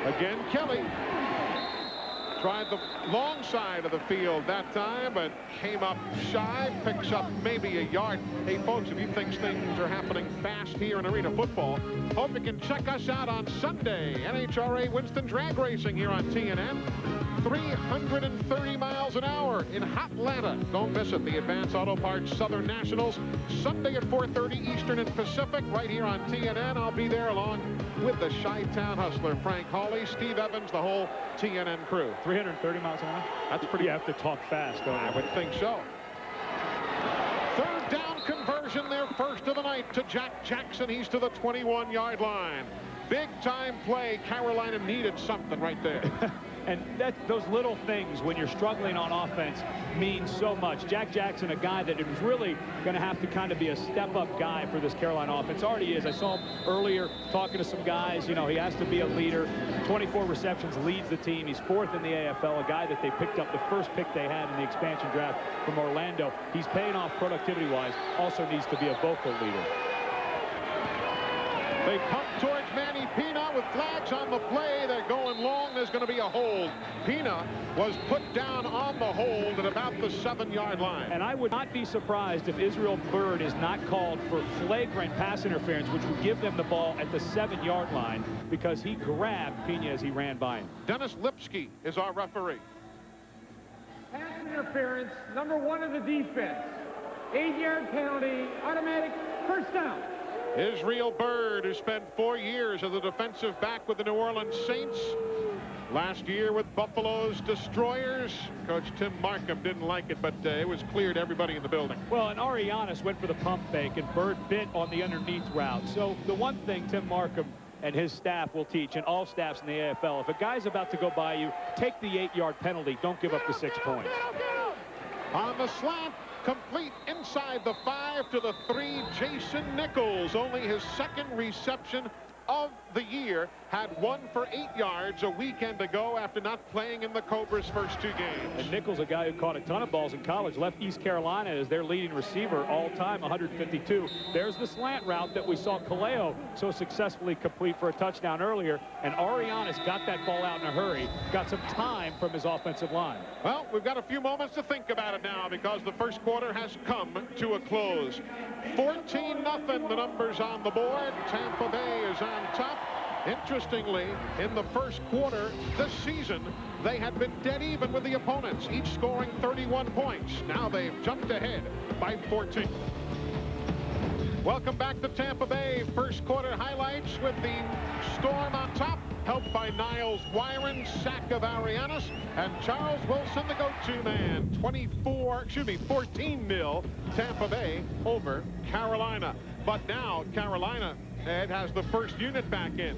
Again, Kelly tried the long side of the field that time, but came up shy, picks up maybe a yard. Hey, folks, if you think things are happening fast here in arena football, hope you can check us out on Sunday. NHRA Winston Drag Racing here on TNN. 330 miles an hour in Hotlanta. Don't miss it. The Advance Auto Parts Southern Nationals, Sunday at 4:30 Eastern and Pacific, right here on TNN. I'll be there along with the Chi-Town Hustler, Frank Hawley, Steve Evans, the whole TNN crew. 330 miles an hour? That's pretty. You have to talk fast, don't you? I would think so. Third down conversion, their first of the night to Jack Jackson. He's to the 21-yard line. Big time play. Carolina needed something right there. And those little things when you're struggling on offense mean so much. Jack Jackson, a guy that is really going to have to kind of be a step-up guy for this Carolina offense. Already is. I saw him earlier talking to some guys. You know, he has to be a leader. 24 receptions, leads the team. He's fourth in the AFL, a guy that they picked up the first pick they had in the expansion draft from Orlando. He's paying off productivity-wise. Also needs to be a vocal leader. They pump towards Manny Pina with flags on the play. They're going long. There's going to be a hold. Pina was put down on the hold at about the 7-yard line. And I would not be surprised if Israel Byrd is not called for flagrant pass interference, which would give them the ball at the 7-yard line, because he grabbed Pina as he ran by him. Dennis Lipsky is our referee. Pass interference, number 1 of the defense. 8-yard penalty, automatic first down. Israel Byrd, who spent 4 years as a defensive back with the New Orleans Saints. Last year with Buffalo's Destroyers. Coach Tim Markham didn't like it, but it was clear to everybody in the building. Well, and Arianis went for the pump fake, and Byrd bit on the underneath route. So the one thing Tim Markham and his staff will teach, and all staffs in the AFL, if a guy's about to go by you, take the 8-yard penalty. Don't give up the 6 points. On the slant, complete inside the 5 to the 3, Jason Nichols. Only his second reception of the year, had 1 for 8 yards a weekend ago after not playing in the Cobras' first 2 games. And Nichols, a guy who caught a ton of balls in college, left East Carolina as their leading receiver all time, 152. There's the slant route that we saw Kaleo so successfully complete for a touchdown earlier, and Arianis got that ball out in a hurry, got some time from his offensive line. Well, we've got a few moments to think about it now, because the first quarter has come to a close. 14-0, the numbers on the board. Tampa Bay is on top. Interestingly, in the first quarter this season, they had been dead even with the opponents, each scoring 31 points. Now they've jumped ahead by 14. Welcome back to Tampa Bay. First quarter highlights with the Storm on top, helped by Niles Wyron, sack of Arianis, and Charles Wilson, the go-to man. 14-0 Tampa Bay over Carolina. But now Carolina, Ed, has the first unit back in.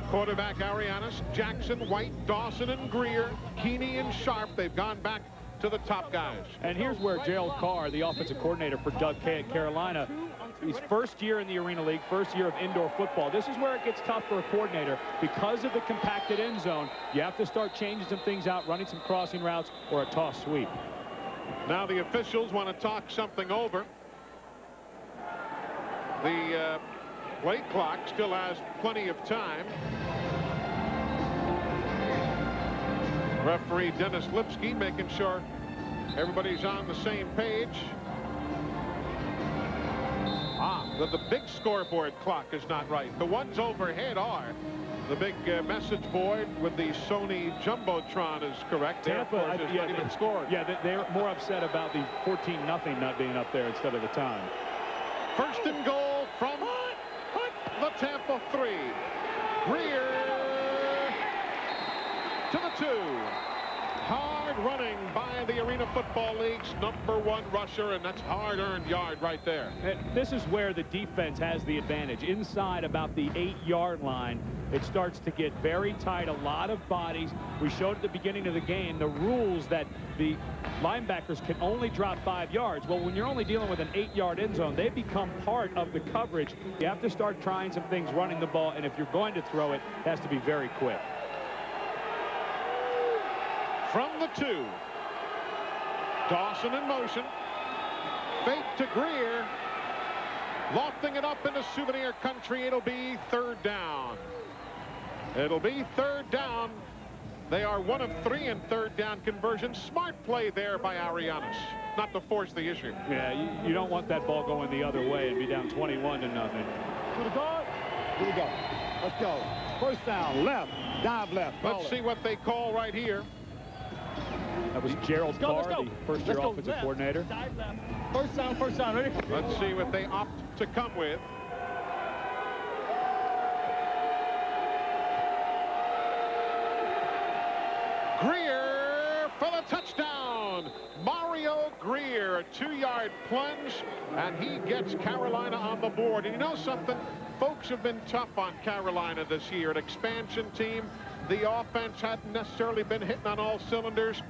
Quarterback Arianis, Jackson, White, Dawson, and Greer, Keeney, and Sharp. They've gone back to the top guys. And here's where Gerald Carr, the offensive coordinator for Doug Kay at Carolina, his first year in the Arena League, first year of indoor football. This is where it gets tough for a coordinator. Because of the compacted end zone, you have to start changing some things out, running some crossing routes or a toss sweep. Now the officials want to talk something over. The play clock still has plenty of time. Referee Dennis Lipsky making sure everybody's on the same page. The big scoreboard clock is not right. The ones overhead are. The big message board with the Sony Jumbotron is correct. Tampa, not even scored. Yeah, they're more upset about the 14-0 not being up there instead of the time. First and goal from the Tampa 3. Greer to the 2. Hard running by the Arena Football League's #1 rusher, and that's hard-earned yard right there. And this is where the defense has the advantage. Inside about the 8-yard line, it starts to get very tight, a lot of bodies. We showed at the beginning of the game the rules that the linebackers can only drop 5 yards. Well, when you're only dealing with an 8-yard end zone, they become part of the coverage. You have to start trying some things running the ball, and if you're going to throw it, it has to be very quick. From the 2, Dawson in motion, fake to Greer, lofting it up into Souvenir Country. It'll be 3rd down. It'll be third down. They are 1 of 3 in third down conversions. Smart play there by Arianes, not to force the issue. Yeah, you don't want that ball going the other way and be down 21-0. To the guard. Here we go. Let's go. First down, left, dive left. Let's see what they call right here. That was Gerald Carr, the first-year offensive coordinator. Dive left. First down, ready? Let's see what they opt to come with. Greer for the touchdown. Mario Greer, a 2-yard plunge, and he gets Carolina on the board. And you know something? Folks have been tough on Carolina this year. An expansion team. The offense hadn't necessarily been hitting on all cylinders,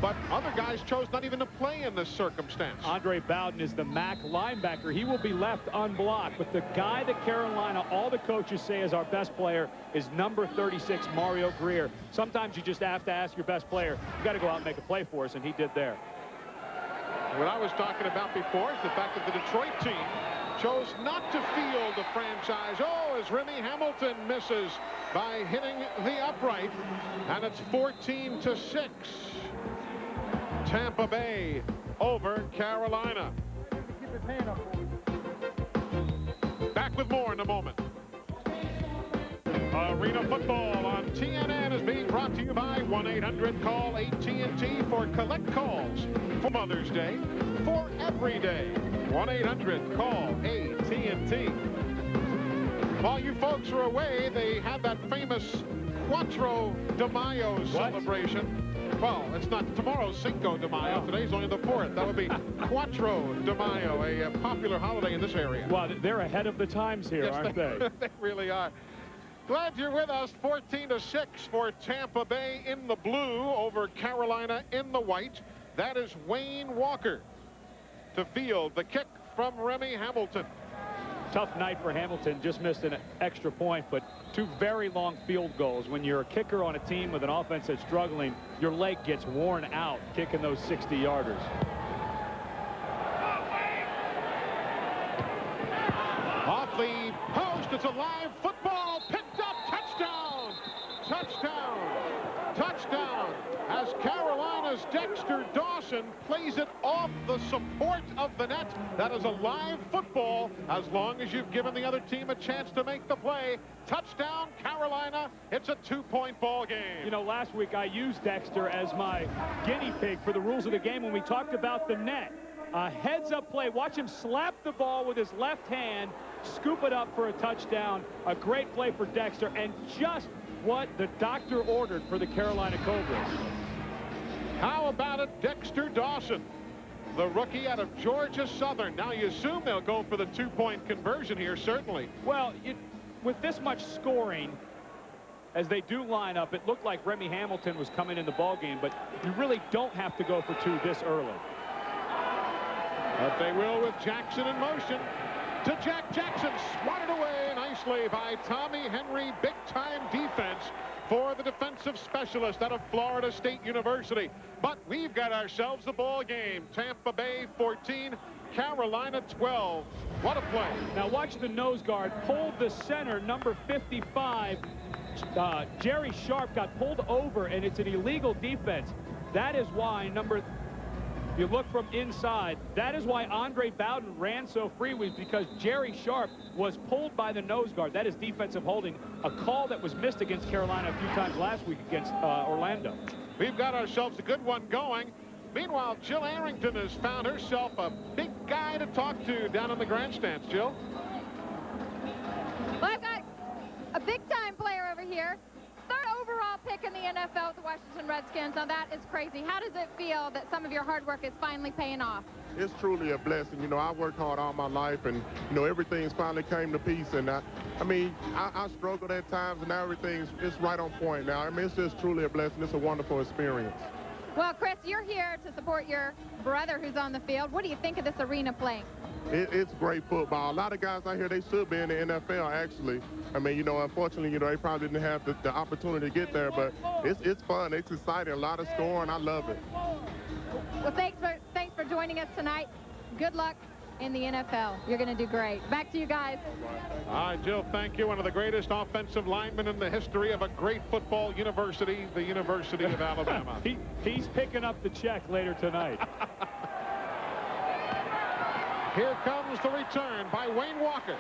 but other guys chose not even to play in this circumstance. Andre Bowden is the MAC linebacker. He will be left unblocked, but the guy that Carolina, all the coaches say is our best player, is number 36, Mario Greer. Sometimes you just have to ask your best player, you got to go out and make a play for us, and he did there. What I was talking about before is the fact that the Detroit team chose not to field the franchise. Oh, as Remy Hamilton misses by hitting the upright, and it's 14-6. Tampa Bay over Carolina. Back with more in a moment. Arena Football on TNN is being brought to you by 1-800-CALL-AT&T for collect calls for Mother's Day, for every day. 1-800-CALL-AT&T. While you folks were away, they had that famous Quattro de Mayo celebration. Well, it's not tomorrow's Cinco de Mayo. Oh. Today's only the 4th. That would be Quattro de Mayo, a popular holiday in this area. Well, they're ahead of the times here, Yes, aren't they? They really are. Glad you're with us. 14-6 for Tampa Bay in the blue over Carolina in the white. That is Wayne Walker to field the kick from Remy Hamilton. Tough night for Hamilton. Just missed an extra point, but 2 very long field goals. When you're a kicker on a team with an offense that's struggling, your leg gets worn out kicking those 60-yarders. Off the post, it's a live football, picked up, touchdown, touchdown, touchdown, as Carolina's Dexter Dawson plays it off the support of the net. That is a live football, as long as you've given the other team a chance to make the play. Touchdown, Carolina. It's a 2-point ball game. You know, last week I used Dexter as my guinea pig for the rules of the game when we talked about the net. A heads-up play. Watch him slap the ball with his left hand, scoop it up for a touchdown. A great play for Dexter, and just what the doctor ordered for the Carolina Cobras. How about it, Dexter Dawson, the rookie out of Georgia Southern. Now you assume they'll go for the 2-point conversion here, certainly. Well, with this much scoring, as they do line up, it looked like Remy Hamilton was coming in the ballgame, but you really don't have to go for 2 this early. But they will with Jackson in motion. To Jackson, swatted away nicely by Tommy Henry. Big-time defense for the defensive specialist out of Florida State University. But we've got ourselves a ball game. Tampa Bay 14, Carolina 12. What a play. Now watch the nose guard pulled the center, number 55. Jerry Sharp got pulled over, and it's an illegal defense. That is why if you look from inside, that is why Andre Bowden ran so free, was because Jerry Sharp was pulled by the nose guard. That is defensive holding, a call that was missed against Carolina a few times last week against Orlando. We've got ourselves a good one going. Meanwhile, Jill Arrington has found herself a big guy to talk to down in the grandstands. Jill? Well, I've got a big-time player over here. 3rd overall pick in the NFL with the Washington Redskins. Now, that is crazy. How does it feel that some of your hard work is finally paying off? It's truly a blessing. You know, I worked hard all my life, and, you know, everything's finally came to peace. And, I struggled at times, and now everything's right on point now. I mean, it's just truly a blessing. It's a wonderful experience. Well, Chris, you're here to support your brother who's on the field. What do you think of this arena playing? It's great football. A lot of guys out here, they should be in the NFL, actually. I mean, you know, unfortunately, you know, they probably didn't have the opportunity to get there, but it's fun. It's exciting. A lot of scoring. I love it. Well, thanks for joining us tonight. Good luck in the NFL. You're going to do great. Back to you guys. All right, Jill, thank you. One of the greatest offensive linemen in the history of a great football university, the University of Alabama. He's picking up the check later tonight. Here comes the return by Wayne Walker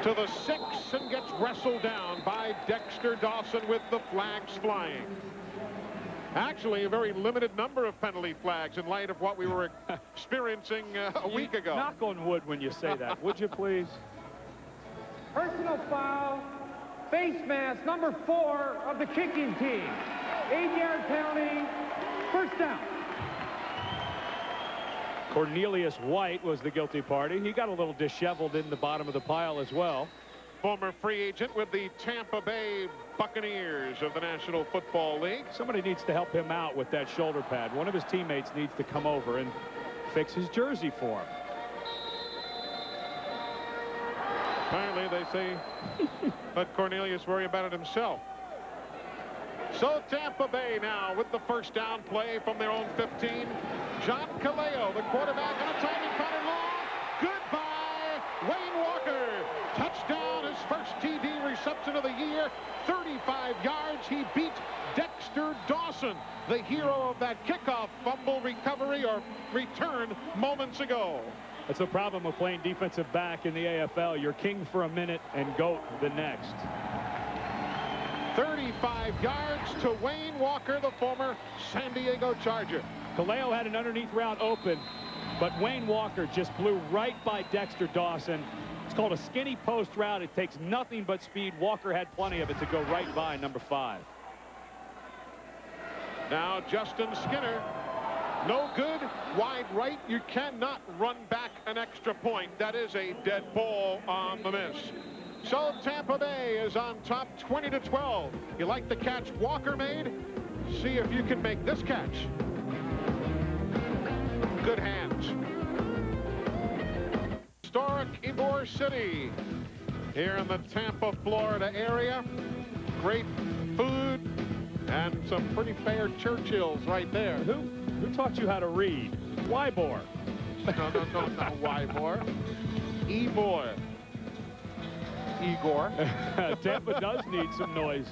to the 6 and gets wrestled down by Dexter Dawson with the flags flying. Actually, a very limited number of penalty flags in light of what we were experiencing a week ago. Knock on wood when you say that, would you please? Personal foul, face mask, number 4 of the kicking team. 8-yard penalty, first down. Cornelius White was the guilty party. He got a little disheveled in the bottom of the pile as well. Former free agent with the Tampa Bay Buccaneers of the National Football League. Somebody needs to help him out with that shoulder pad. One of his teammates needs to come over and fix his jersey for him. Apparently, they say let Cornelius worry about it himself. So Tampa Bay now with the first down play from their own 15. John Caleo, the quarterback, on a timing pattern long. Goodbye, Wayne Walker. Touchdown, his first TD reception of the year. 35 yards. He beat Dexter Dawson, the hero of that kickoff fumble recovery or return moments ago. That's the problem with playing defensive back in the AFL. You're king for a minute and goat the next. 35 yards to Wayne Walker, the former San Diego Charger. Caleo had an underneath route open, but Wayne Walker just blew right by Dexter Dawson. It's called a skinny post route. It takes nothing but speed. Walker had plenty of it to go right by number 5. Now Justin Skinner, no good, wide right. You cannot run back an extra point. That is a dead ball on the miss. So Tampa Bay is on top 20-12. You like the catch Walker made? See if you can make this catch. Good hands. Historic Ybor City here in the Tampa, Florida area. Great food and some pretty fair Churchills right there. Who taught you how to read? Ybor. No, Ybor. Ybor. Igor. Tampa does need some noise.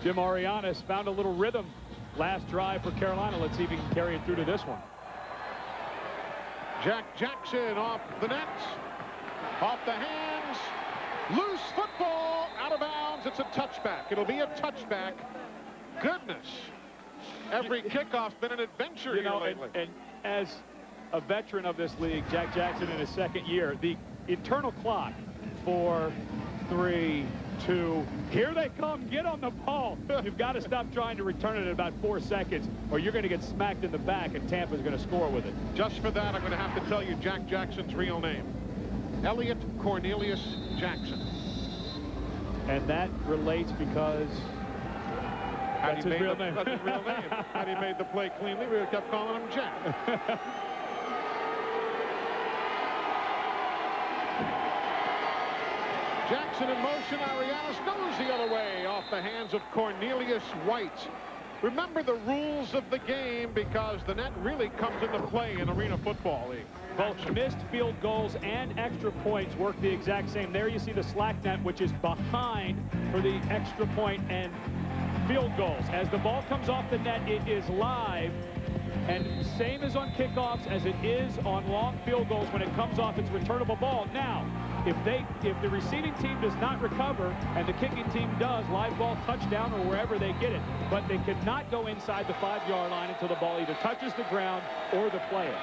Jim Arianes found a little rhythm last drive for Carolina. Let's see if he can carry it through to this one. Jack Jackson off the net, off the hands, loose football, out of bounds. It's a touchback. It'll be a touchback. Goodness. Every kickoff's been an adventure here lately. And as a veteran of this league, Jack Jackson in his second year, the eternal clock, 4, 3, 2, here they come, get on the ball. You've got to stop trying to return it in about 4 seconds or you're going to get smacked in the back and Tampa's going to score with it. Just for that, I'm going to have to tell you Jack Jackson's real name. Elliot Cornelius Jackson. And that relates because that's his real name. That's his real name. Had he made the play cleanly, we would have kept calling him Jack. Jackson in motion. Arianes goes the other way off the hands of Cornelius White. Remember the rules of the game because the net really comes into play in Arena Football League. Both missed field goals and extra points work the exact same. There you see the slack net, which is behind for the extra point and field goals. As the ball comes off the net, it is live. And same as on kickoffs as it is on long field goals. When it comes off, it's returnable ball. Now, if the receiving team does not recover and the kicking team does, live ball, touchdown, or wherever they get it. But they cannot go inside the 5-yard line until the ball either touches the ground or the player.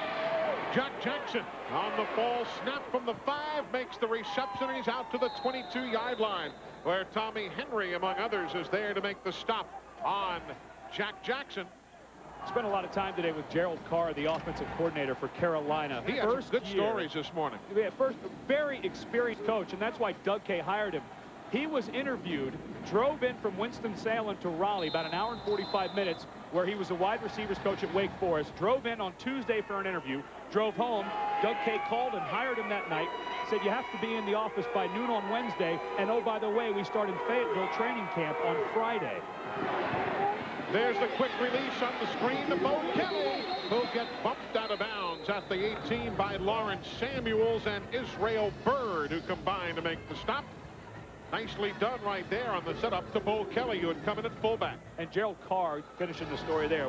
Jack Jackson on the ball, snap from the 5, makes the reception, and he's out to the 22-yard line, where Tommy Henry, among others, is there to make the stop on Jack Jackson. Spent a lot of time today with Gerald Carr, the offensive coordinator for Carolina. He had some good stories this morning. First, very experienced coach, and that's why Doug Kay hired him. He was interviewed drove in from Winston-Salem to Raleigh, about an hour and 45 minutes, where he was a wide receivers coach at Wake Forest. Drove in on Tuesday for an interview. Drove home. Doug Kay called and hired him that night. Said, you have to be in the office by noon on Wednesday. And oh, by the way, we start in Fayetteville training camp on Friday. There's the quick release on the screen to Bo Kelly, who'll get bumped out of bounds at the 18 by Lawrence Samuels and Israel Byrd, who combined to make the stop. Nicely done right there on the setup to Bo Kelly, who had come in at fullback. And Gerald Carr, finishing the story there,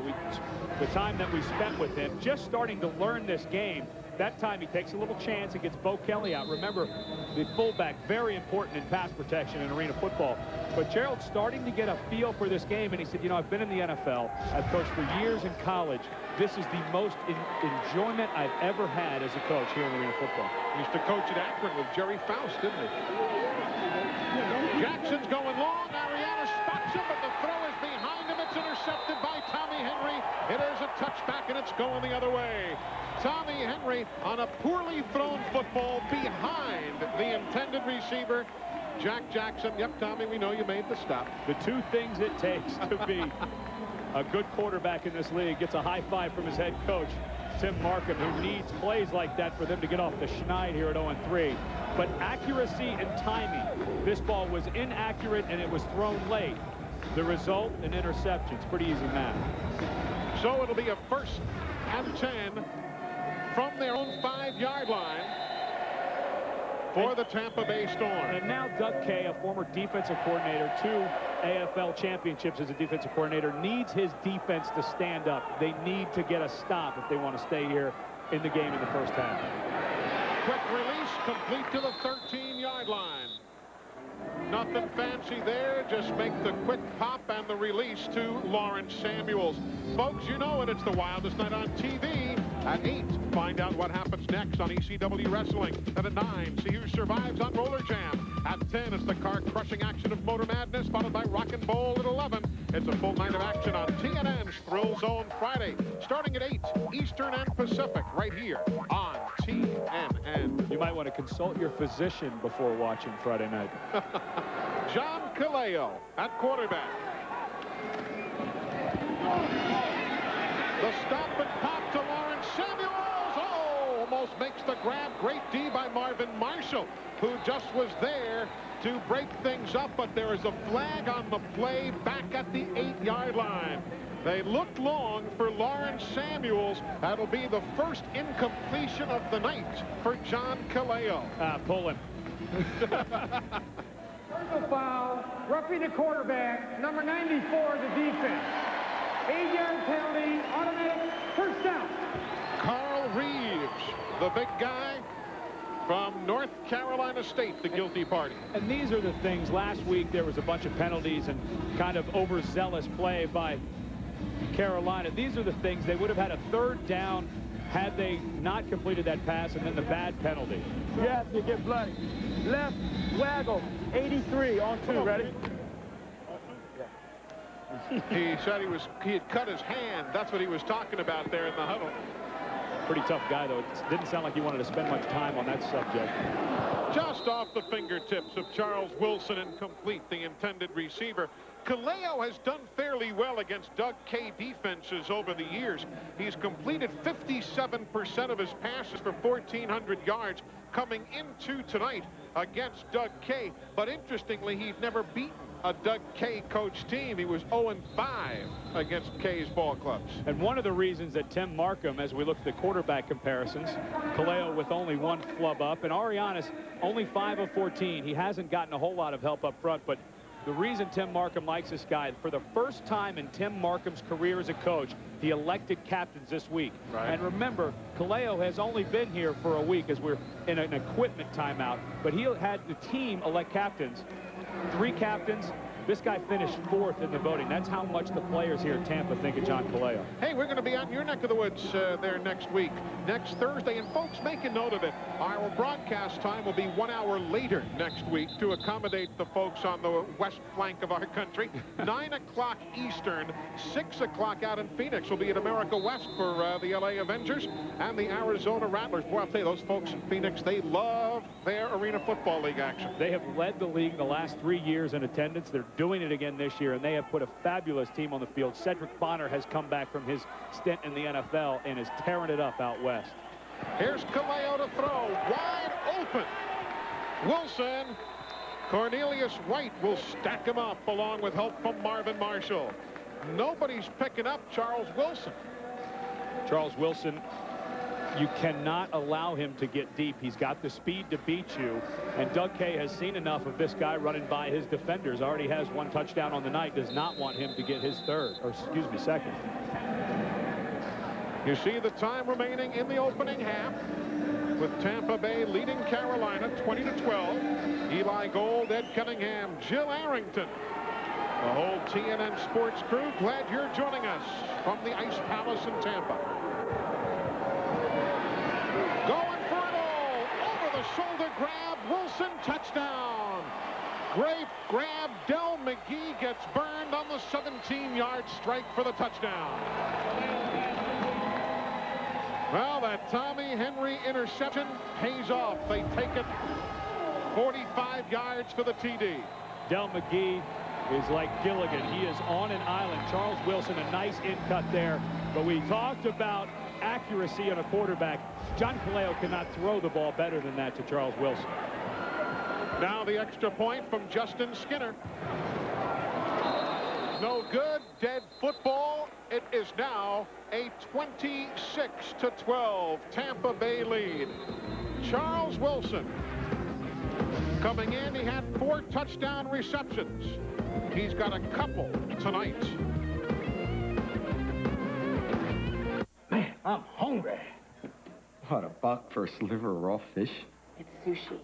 the time that we spent with him, just starting to learn this game. That time he takes a little chance and gets Bo Kelly out. Remember, the fullback, very important in pass protection in arena football. But Gerald's starting to get a feel for this game, and he said, you know, I've been in the NFL. I've coached for years in college. This is the most enjoyment I've ever had as a coach here in arena football. He used to coach at Akron with Jerry Faust, didn't he? Jackson's going long. Ariana spots him, but the throw is behind him. It's intercepted by Tommy Henry. It is a touchback, and it's going the other way. Tommy Henry on a poorly thrown football behind the intended receiver. Jack Jackson. Yep, Tommy, we know you made the stop. The two things it takes to be a good quarterback in this league. Gets a high five from his head coach, Tim Markham, who needs plays like that for them to get off the schneid here at 0-3. But accuracy and timing. This ball was inaccurate, and it was thrown late. The result, an interception. It's pretty easy math. So it'll be a 1st and 10 from their own 5-yard line for the Tampa Bay Storm. And now Doug Kay, a former defensive coordinator, 2 AFL championships as a defensive coordinator, needs his defense to stand up. They need to get a stop if they want to stay here in the game in the first half. Quick release, complete to the 13-yard line. Nothing fancy there, just make the quick pop and the release to Lawrence Samuels. Folks, you know it, it's the wildest night on TV. At 8, find out what happens next on ECW Wrestling. Then at 9, see who survives on Roller Jam. At 10, it's the car-crushing action of Motor Madness, followed by Rock and Bowl at 11. It's a full night of action on TNN's Thrill Zone Friday, starting at 8, Eastern and Pacific, right here on TNN. You might want to consult your physician before watching Friday night. John Kaleo at quarterback. The stop and pop to Lawrence Samuels. Oh, almost makes the grab. Great D by Marvin Marshall, who just was there to break things up, but there is a flag on the play back at the 8-yard line. They looked long for Lawrence Samuels. That'll be the first incompletion of the night for John Kaleo. Pull him. Personal foul, roughing the quarterback, number 94, the defense. 8-yard penalty, automatic first down. Carl Reeves, the big guy from North Carolina State, the guilty party. And these are the things. Last week there was a bunch of penalties and kind of overzealous play by Carolina. These are the things. They would have had a 3rd down had they not completed that pass, and then the bad penalty. Yes, you get bloody. Left, waggle, 83 on 2, ready? He said he had cut his hand. That's what he was talking about there in the huddle. Pretty tough guy, though. It didn't sound like he wanted to spend much time on that subject. Just off the fingertips of Charles Wilson, incomplete, the intended receiver. Kaleo has done fairly well against Doug Kay defenses over the years. He's completed 57% of his passes for 1,400 yards coming into tonight against Doug Kay. But interestingly, he'd never beaten a Doug Kay coach team. He was 0-5 against Kay's ball clubs. And one of the reasons that Tim Markham, as we look at the quarterback comparisons, Kaleo with only 1 flub up, and Arianis only 5 of 14. He hasn't gotten a whole lot of help up front, but the reason Tim Markham likes this guy, for the first time in Tim Markham's career as a coach, he elected captains this week. Right. And remember, Kaleo has only been here for a week as we're in an equipment timeout, but he had the team elect captains. 3 captains. This guy finished 4th in the voting. That's how much the players here at Tampa think of John Kaleo. Hey, we're going to be on your neck of the woods there next week, next Thursday. And folks, make a note of it. Our broadcast time will be 1 hour later next week to accommodate the folks on the west flank of our country. 9 o'clock Eastern, 6 o'clock out in Phoenix. We'll be at America West for the LA Avengers and the Arizona Rattlers. Boy, I'll tell you, those folks in Phoenix, they love their Arena Football League action. They have led the league the last 3 years in attendance. They're doing it again this year, and they have put a fabulous team on the field. Cedric Bonner has come back from his stint in the NFL and is tearing it up out west. Here's Kaleo to throw. Wide open. Wilson. Cornelius White will stack him up along with help from Marvin Marshall. Nobody's picking up Charles Wilson. Charles Wilson, you cannot allow him to get deep. He's got the speed to beat you. And Doug Kay has seen enough of this guy running by his defenders. Already has 1 touchdown on the night. Does not want him to get his second. You see the time remaining in the opening half, with Tampa Bay leading Carolina 20-12. Eli Gold, Ed Cunningham, Jill Arrington. The whole TNN Sports crew, glad you're joining us from the Ice Palace in Tampa. Going for it all. Over the shoulder grab. Wilson, touchdown. Great grab. Del McGee gets burned on the 17-yard strike for the touchdown. Well, that Tommy Henry interception pays off. They take it 45 yards for the TD. Del McGee is like Gilligan. He is on an island. Charles Wilson, a nice in-cut there. But we talked about accuracy on a quarterback. John Kaleo cannot throw the ball better than that to Charles Wilson. Now the extra point from Justin Skinner. No good. Dead football. It is now a 26-12 Tampa Bay lead. Charles Wilson coming in. He had 4 touchdown receptions. He's got a couple tonight. Man, I'm hungry. What, $1 for a sliver of raw fish? It's sushi.